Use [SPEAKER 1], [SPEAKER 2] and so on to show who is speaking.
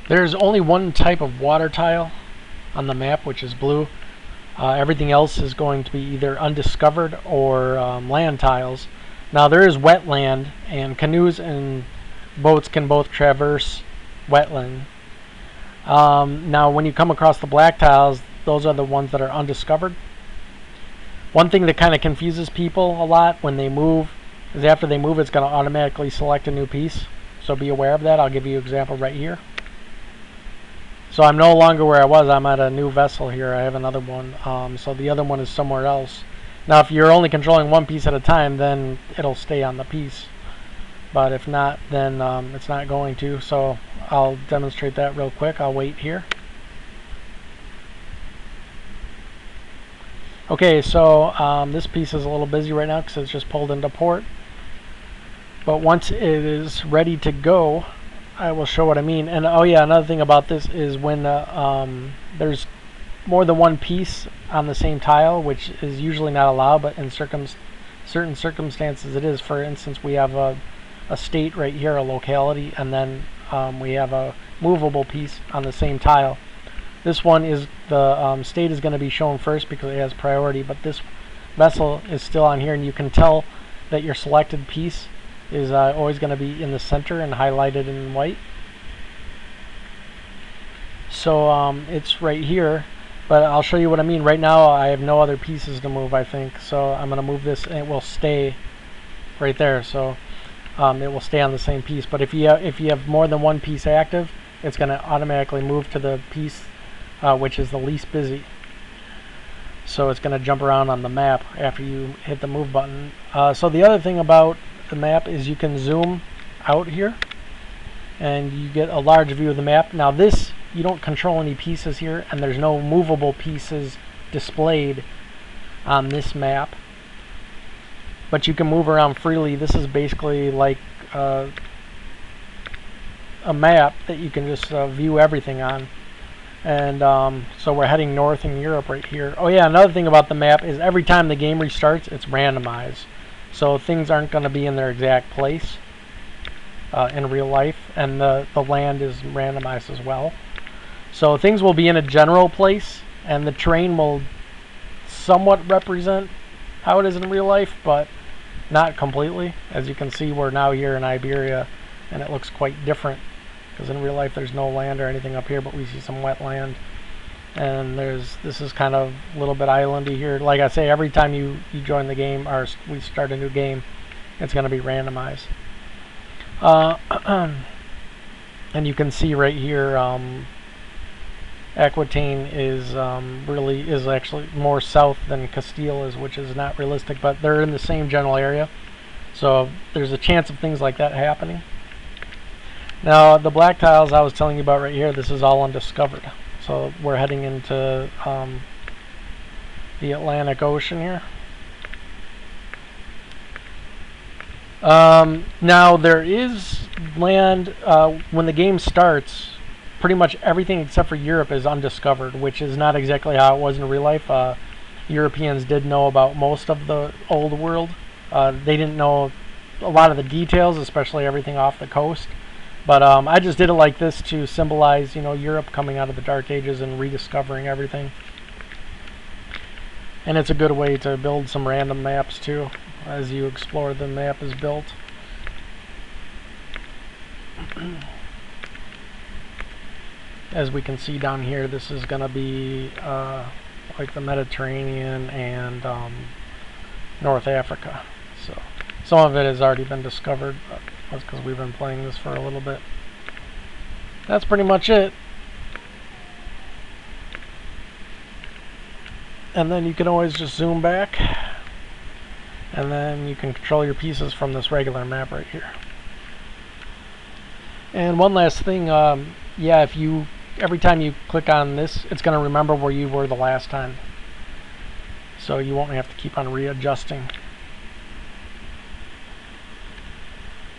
[SPEAKER 1] There's only one type of water tile on the map, which is blue. Everything else is going to be either undiscovered or land tiles. Now there is wetland, and canoes and boats can both traverse wetland. Now when you come across the black tiles, those are the ones that are undiscovered. One thing that kind of confuses people a lot when they move is after they move, it's going to automatically select a new piece. So be aware of that. I'll give you an example right here. So I'm no longer where I was. I'm at a new vessel here. I have another one. So the other one is somewhere else. Now if you're only controlling one piece at a time, then it'll stay on the piece. But if not, then it's not going to. So I'll demonstrate that real quick. I'll wait here. Okay, so this piece is a little busy right now because it's just pulled into port. But once it is ready to go, I will show what I mean. And oh yeah, another thing about this is when there's more than one piece on the same tile, which is usually not allowed, but in certain circumstances it is. For instance, we have a state right here, a locality, and then we have a movable piece on the same tile. This one is the state is going to be shown first because it has priority, but this vessel is still on here, and you can tell that your selected piece is always going to be in the center and highlighted in white. So it's right here, but I'll show you what I mean. Right now I have no other pieces to move, I think, so I'm going to move this and it will stay right there. So it will stay on the same piece, but if you have more than one piece active, it's going to automatically move to the piece which is the least busy. So it's going to jump around on the map after you hit the move button. So the other thing about the map is you can zoom out here and you get a large view of the map. Now this, you don't control any pieces here, and there's no movable pieces displayed on this map, but you can move around freely. This is basically like a map that you can just view everything on. And so we're heading north in Europe right here. Oh yeah, another thing about the map is every time the game restarts, it's randomized. So things aren't going to be in their exact place in real life, and the land is randomized as well. So things will be in a general place, and the terrain will somewhat represent how it is in real life, but not completely. As you can see, we're now here in Iberia, and it looks quite different. Because in real life there's no land or anything up here, but we see some wet land. And this is kind of a little bit islandy here. Like I say, every time you join the game, or we start a new game, it's going to be randomized. And you can see right here, Aquitaine is actually more south than Castile is, which is not realistic, but they're in the same general area. So there's a chance of things like that happening. Now the black tiles I was telling you about right here, this is all undiscovered. So we're heading into the Atlantic Ocean here. Now there is land, when the game starts, pretty much everything except for Europe is undiscovered, which is not exactly how it was in real life. Europeans did know about most of the old world. They didn't know a lot of the details, especially everything off the coast. But I just did it like this to symbolize, you know, Europe coming out of the Dark Ages and rediscovering everything. And it's a good way to build some random maps too, as you explore the map is built. As we can see down here, this is going to be like the Mediterranean and North Africa. So some of it has already been discovered, but that's because we've been playing this for a little bit. That's pretty much it. And then you can always just zoom back, and then you can control your pieces from this regular map right here. And one last thing, yeah, every time you click on this, it's going to remember where you were the last time. So you won't have to keep on readjusting.